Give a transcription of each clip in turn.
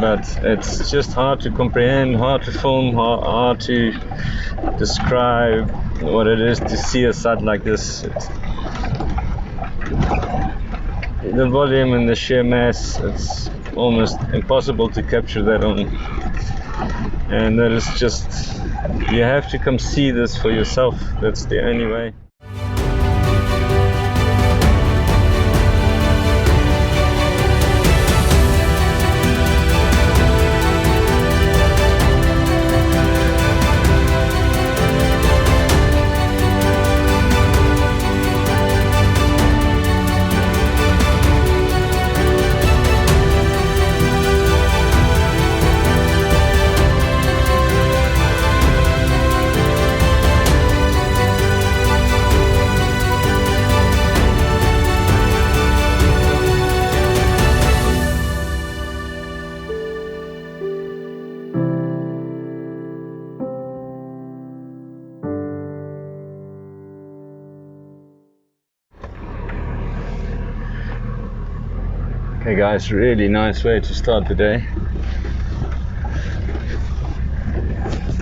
but it's just hard to comprehend, hard to film, hard to describe what it is to see a sight like this. The volume and the sheer mass, it's almost impossible to capture that on, and that is just, you have to come see this for yourself. That's the only way. Okay guys, really nice way to start the day.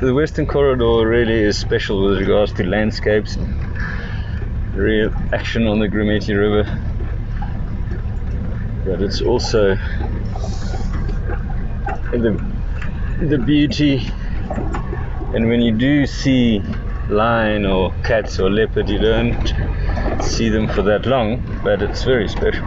The Western Corridor really is special with regards to landscapes, real action on the Ngorongoro River, but it's also the beauty, and when you do see lion or cats or leopard, you don't see them for that long, but it's very special.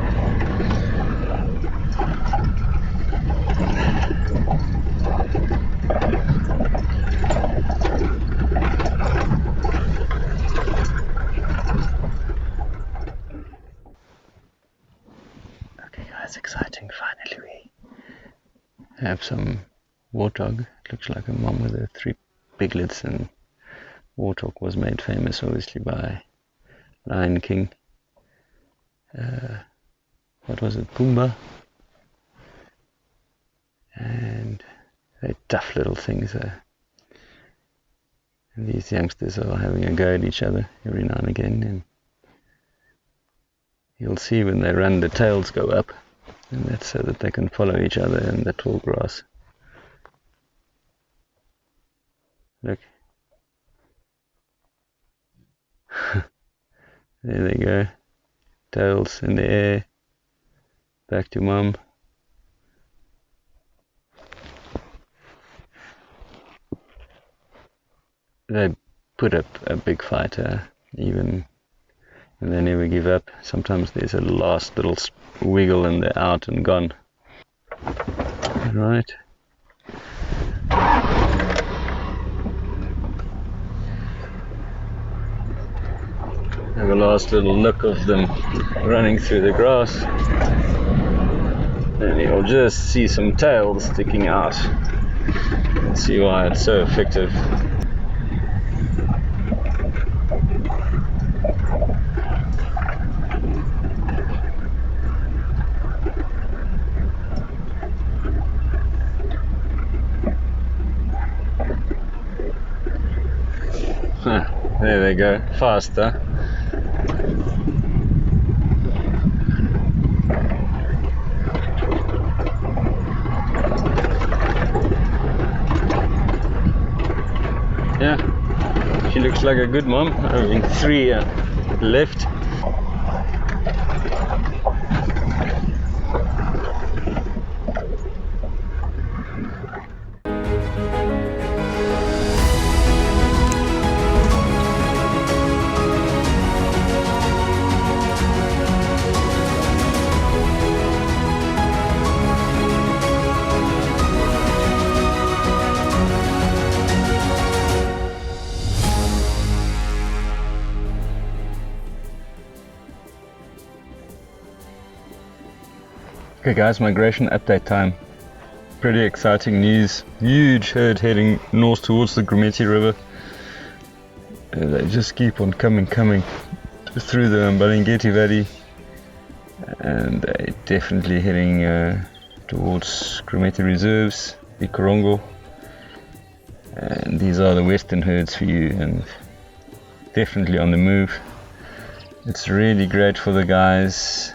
It's exciting. Finally we have some warthog. It looks like a mom with her 3 piglets, and warthog was made famous obviously by Lion King. What was it? Pumbaa. And they're tough little things. And these youngsters are having a go at each other every now and again, and you'll see when they run the tails go up. And that's so that they can follow each other in the tall grass. Look. There they go. Tails in the air. Back to mum. They put up a big fight, even, and they never give up. Sometimes there's a last little wiggle and they're out and gone. Right. Have a last little look of them running through the grass, and you'll just see some tails sticking out. See why it's so effective. There they go, faster. Yeah, she looks like a good mom. I mean, 3 left. Okay guys, migration update time. Pretty exciting news. Huge herd heading north towards the Ngorongoro River. They just keep on coming through the Mbalageti Valley, and they're definitely heading towards Ngorongoro reserves, the Ngorongoro. And these are the western herds for you, and definitely on the move. It's really great for the guys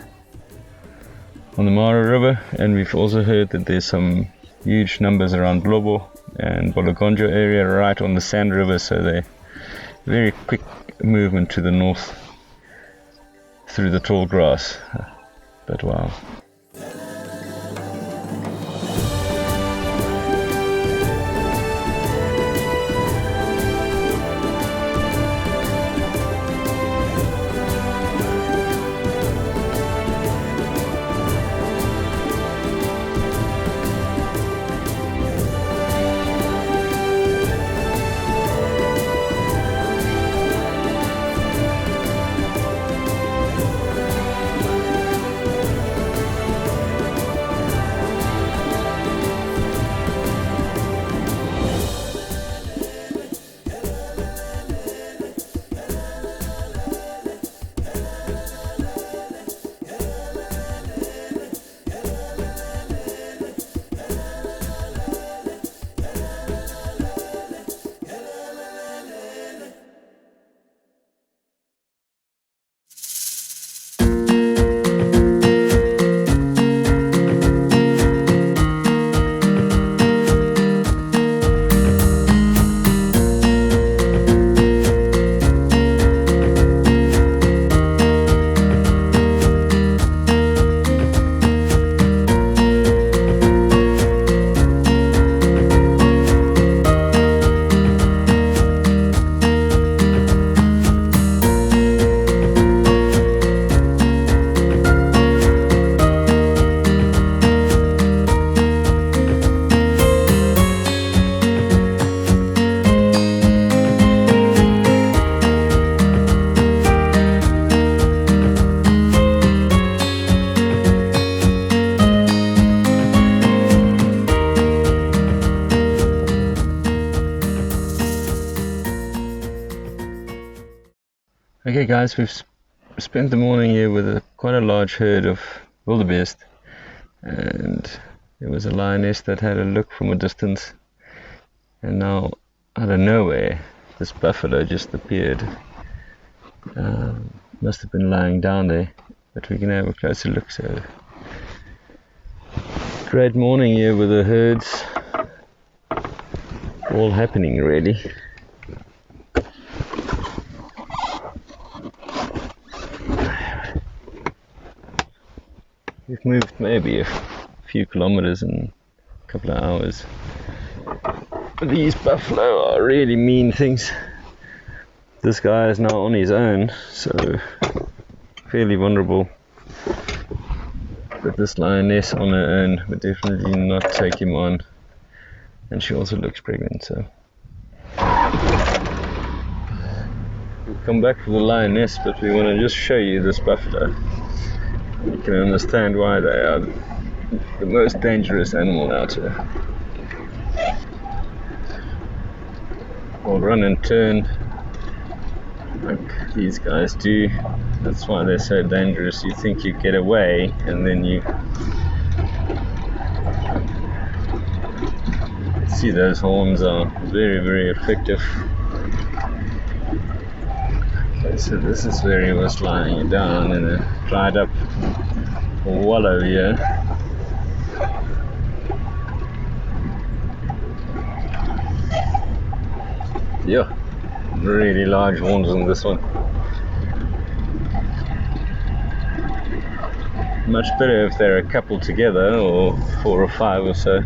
on the Mara River, and we've also heard that there's some huge numbers around Lobo and Bolagonjo area, right on the Sand River, so they're very quick movement to the north through the tall grass. But wow. Okay guys, we've spent the morning here with quite a large herd of wildebeest, and there was a lioness that had a look from a distance, and now out of nowhere this buffalo just appeared. Must have been lying down there, but we can have a closer look. So great morning here with the herds all happening really. We've moved maybe a few kilometers in a couple of hours. But these buffalo are really mean things. This guy is now on his own, so fairly vulnerable. But this lioness on her own would definitely not take him on. And she also looks pregnant, so. We'll come back for the lioness, but we want to just show you this buffalo. You can understand why they are the most dangerous animal out here. Will run and turn like these guys do. That's why they're so dangerous. You think you get away, and then you see those horns are very, very effective. Okay, so this is where he was lying down in a dried up wallow here. Yeah, really large horns on this one. Much better if they're a couple together, or 4 or 5 or so.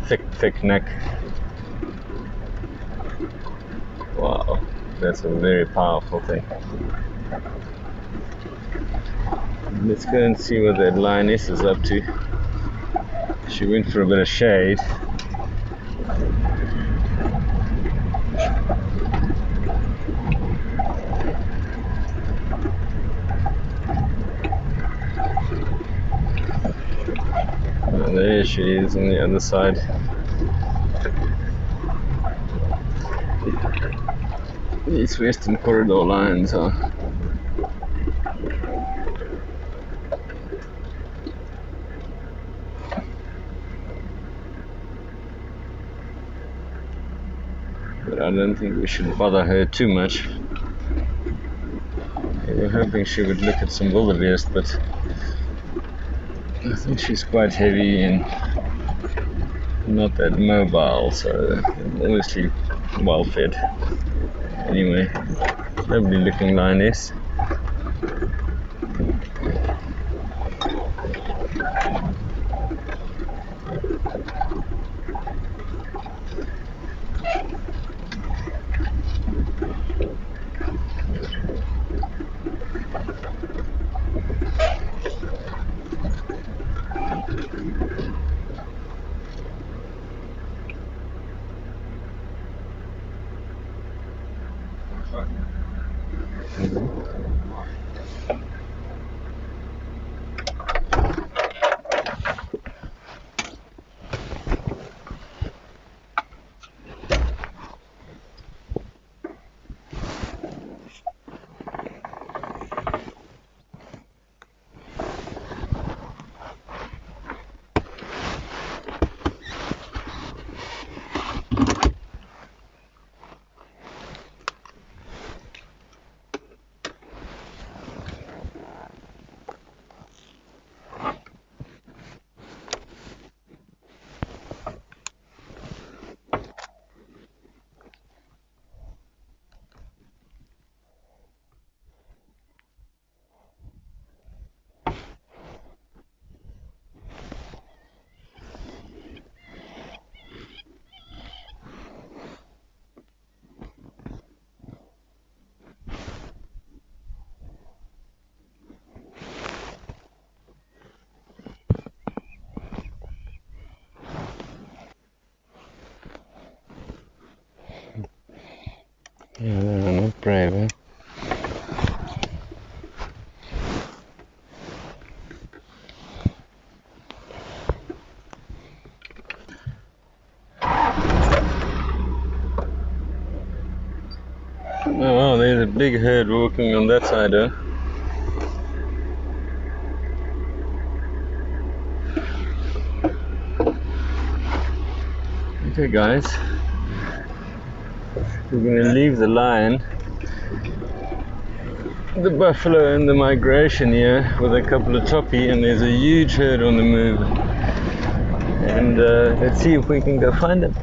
Thick neck. Wow, that's a very powerful thing. Let's go and see what that lioness is up to. She went for a bit of shade. And there she is on the other side. These Western Corridor lions are but I don't think we should bother her too much. We were hoping she would look at some wildebeest, but I think she's quite heavy and not that mobile, so obviously well fed. Anyway, lovely looking lioness. Yeah, they're not brave, eh? Oh wow, there's a big herd walking on that side, huh? Okay guys, we're going to leave the lion, the buffalo and the migration here with a couple of toppy, and there's a huge herd on the move, and let's see if we can go find them.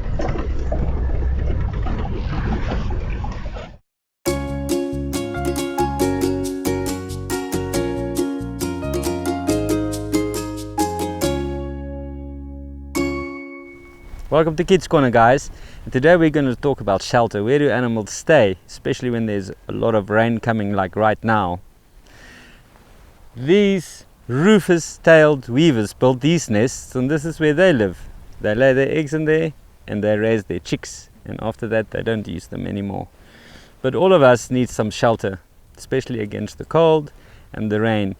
Welcome to Kids Corner, guys. And today we're going to talk about shelter. Where do animals stay, especially when there's a lot of rain coming like right now? These rufous-tailed weavers built these nests, and this is where they live. They lay their eggs in there and they raise their chicks, and after that they don't use them anymore. But all of us need some shelter, especially against the cold and the rain.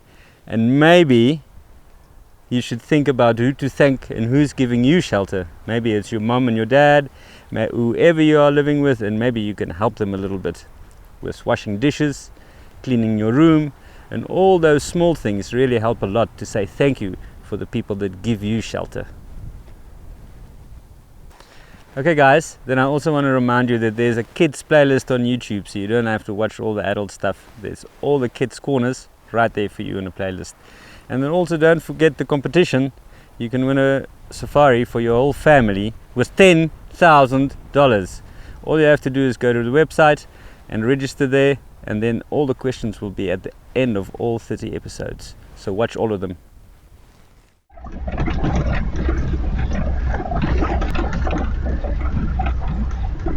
And maybe you should think about who to thank and who's giving you shelter. Maybe it's your mom and your dad, whoever you are living with, and maybe you can help them a little bit with washing dishes, cleaning your room, and all those small things really help a lot to say thank you for the people that give you shelter. Okay guys, then I also want to remind you that there's a kids playlist on YouTube, so you don't have to watch all the adult stuff. There's all the kids corners right there for you in a playlist. And then also don't forget the competition. You can win a safari for your whole family with $10,000. All you have to do is go to the website and register there, and then all the questions will be at the end of all 30 episodes. So watch all of them.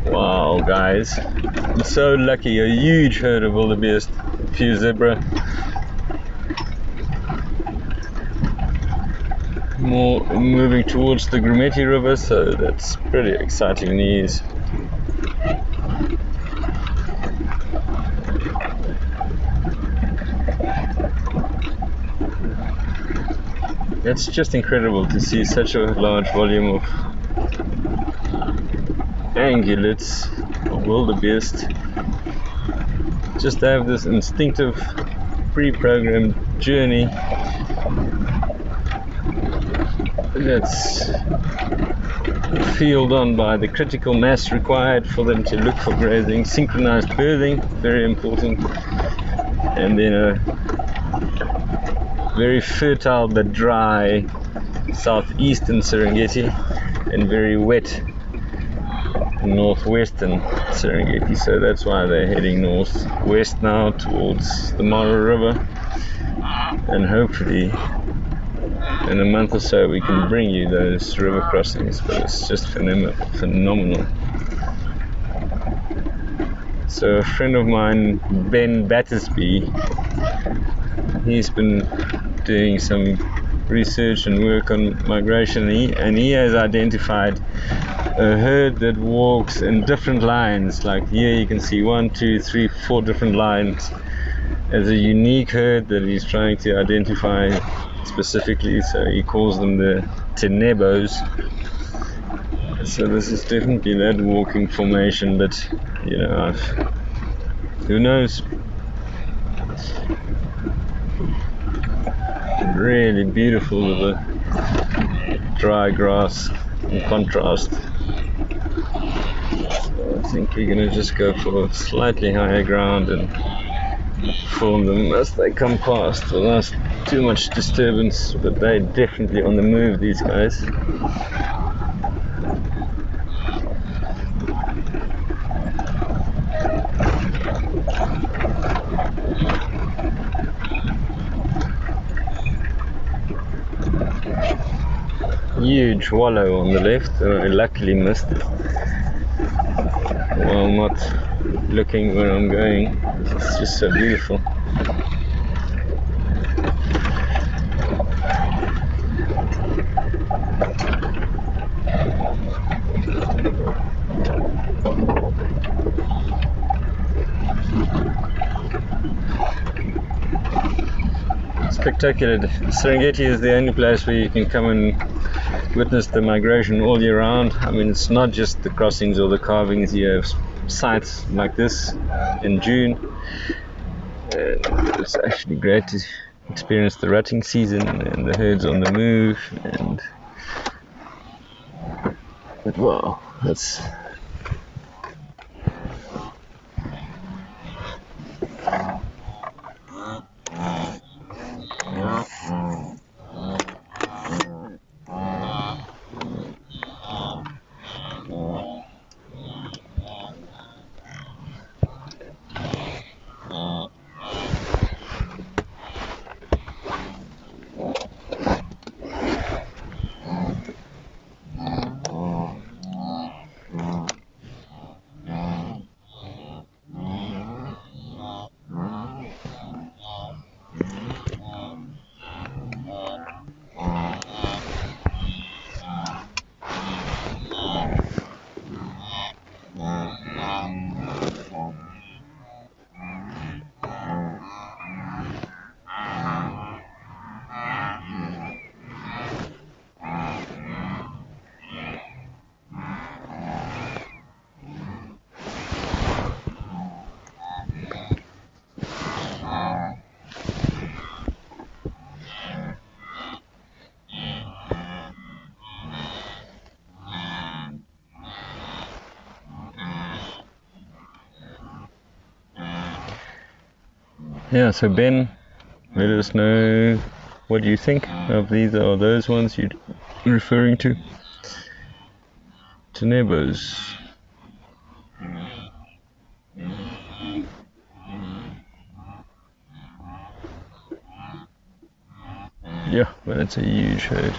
Wow guys, I'm so lucky. A huge herd of wildebeest, a few zebra. More moving towards the Ngorongoro River, so that's pretty exciting news. It's just incredible to see such a large volume of ungulates, of wildebeest. Just have this instinctive, pre-programmed journey that's fueled on by the critical mass required for them to look for grazing, synchronized birthing, very important, and then very fertile but dry southeastern Serengeti and very wet northwestern Serengeti, so that's why they're heading northwest now towards the Mara River, and hopefully in a month or so we can bring you those river crossings. But it's just phenomenal. So a friend of mine, Ben Battersby, he's been doing some research and work on migration, and he has identified a herd that walks in different lines. Like here you can see 1, 2, 3, 4 different lines as a unique herd that he's trying to identify specifically, so he calls them the tenebos. So this is definitely that walking formation, but you know, who knows. Really beautiful with the dry grass in contrast. So I think we're going to just go for slightly higher ground and film them as they come past without too much disturbance, but they're definitely on the move, these guys. Huge wallow on the left, and I luckily missed it while not looking where I'm going. It's just so beautiful. Spectacular. Serengeti is the only place where you can come and witness the migration all year round. I mean, it's not just the crossings or the carvings. You have sites like this in June. It's actually great to experience the rutting season and the herds on the move. But wow, that's yeah. So Ben, let us know what you think of these or those ones you're referring to. Tenebos. Yeah, but it's a huge herd.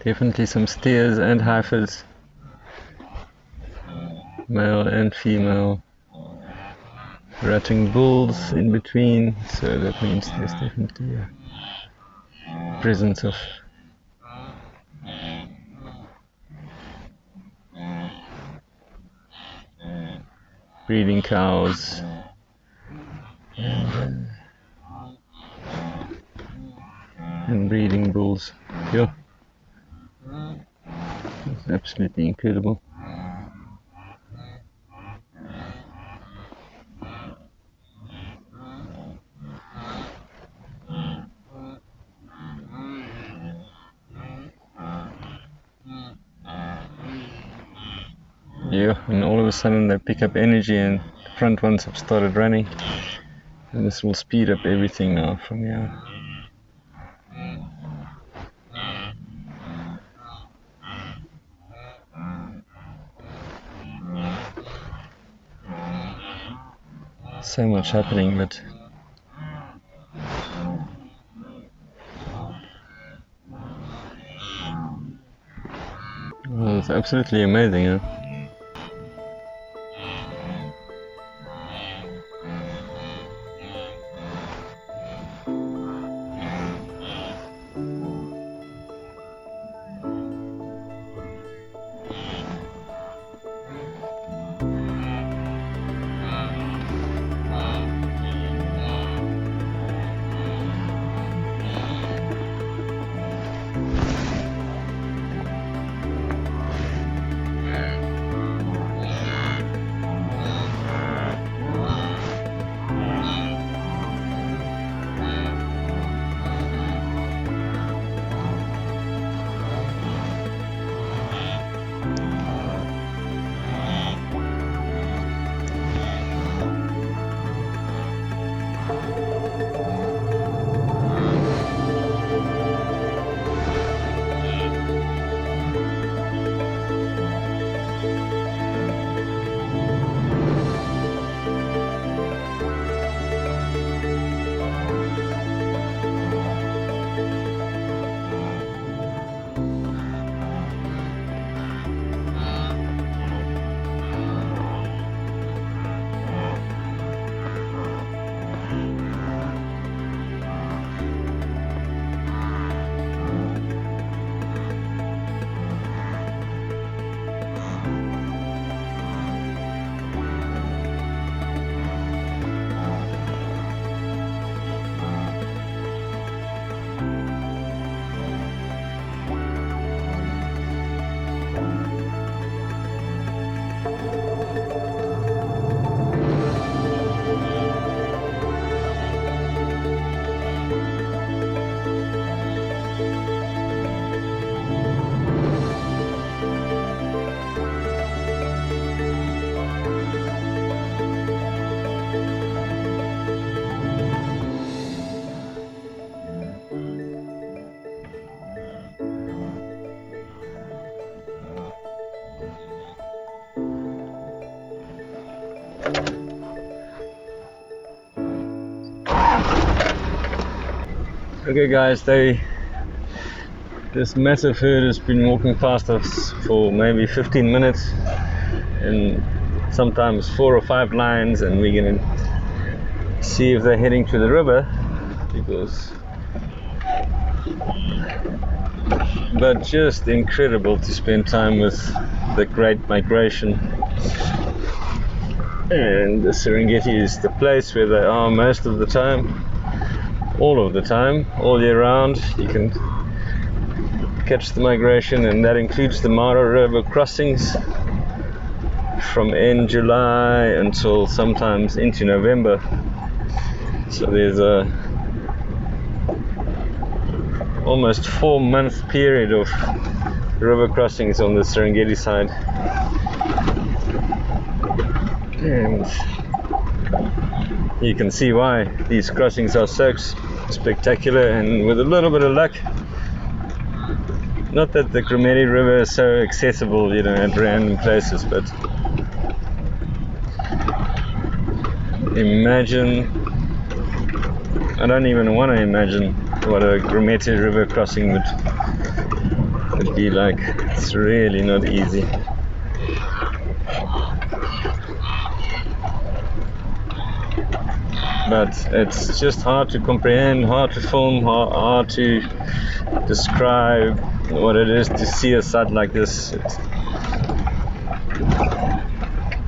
Definitely some steers and heifers, male and female, rutting bulls in between, so that means there's definitely a presence of breeding cows and breeding bulls. Yeah, it's absolutely incredible. Yeah, and all of a sudden they pick up energy and the front ones have started running. And this will speed up everything now from here. So much happening, but well, it's absolutely amazing, huh? Okay guys, this massive herd has been walking past us for maybe 15 minutes and sometimes 4 or 5 lines, and we're gonna see if they're heading to the river, but just incredible to spend time with the Great Migration. And the Serengeti is the place where they are most of the time, all of the time, all year round. You can catch the migration, and that includes the Mara River crossings from end July until sometimes into November. So there's a almost 4-month period of river crossings on the Serengeti side. And you can see why these crossings are so spectacular, and with a little bit of luck, not that the Ngorongoro River is so accessible, at random places, but imagine, I don't even want to imagine what a Ngorongoro River crossing would be like. It's really not easy. But it's just hard to comprehend, hard to film, hard to describe what it is to see a sight like this.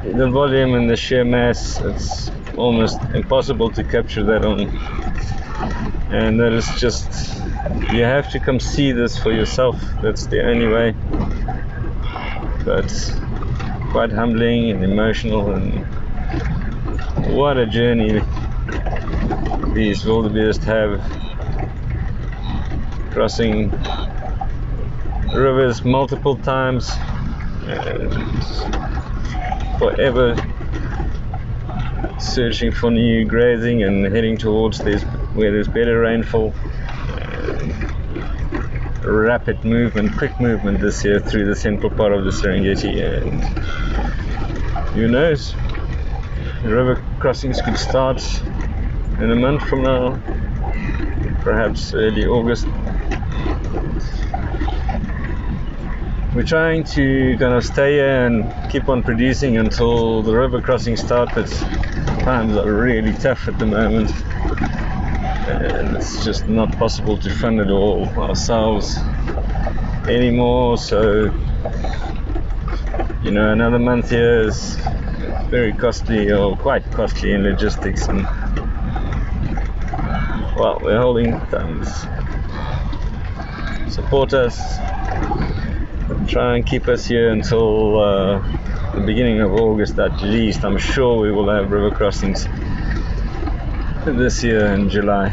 The volume and the sheer mass, it's almost impossible to capture that on. And that is just, you have to come see this for yourself. That's the only way. But quite humbling and emotional, and what a journey these wildebeests have, crossing rivers multiple times and forever searching for new grazing and heading towards where there's better rainfall. Rapid movement, quick movement this year through the central part of the Serengeti, and who knows, river crossings could start in a month from now, perhaps early August. We're trying to kind of stay here and keep on producing until the river crossings start, but times are really tough at the moment, and it's just not possible to fund it all ourselves anymore. So, another month here is very costly, or quite costly in logistics, and well, we're holding thumbs. Support us, try and keep us here until the beginning of August at least. I'm sure we will have river crossings this year in July.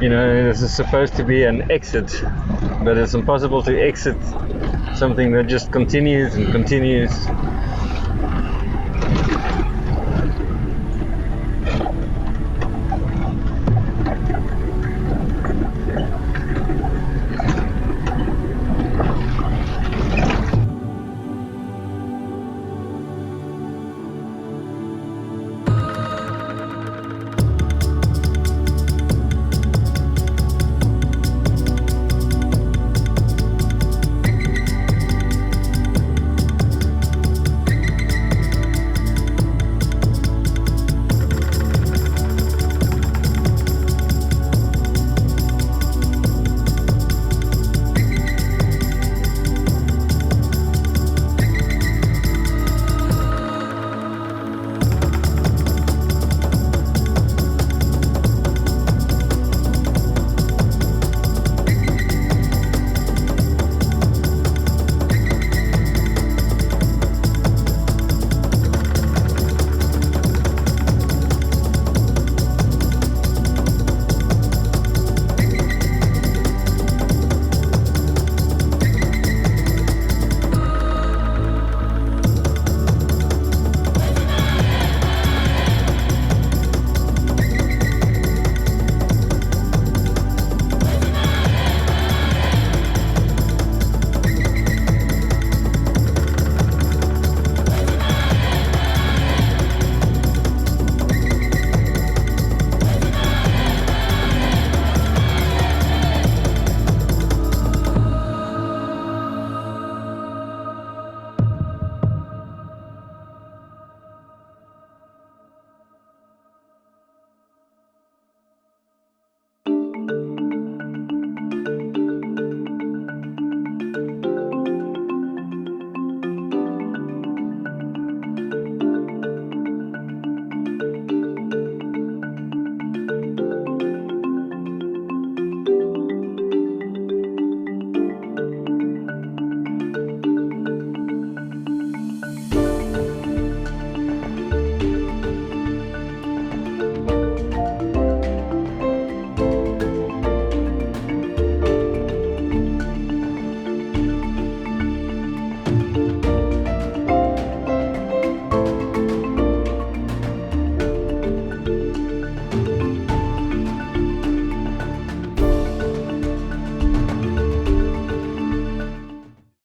This is supposed to be an exit, but it's impossible to exit something that just continues and continues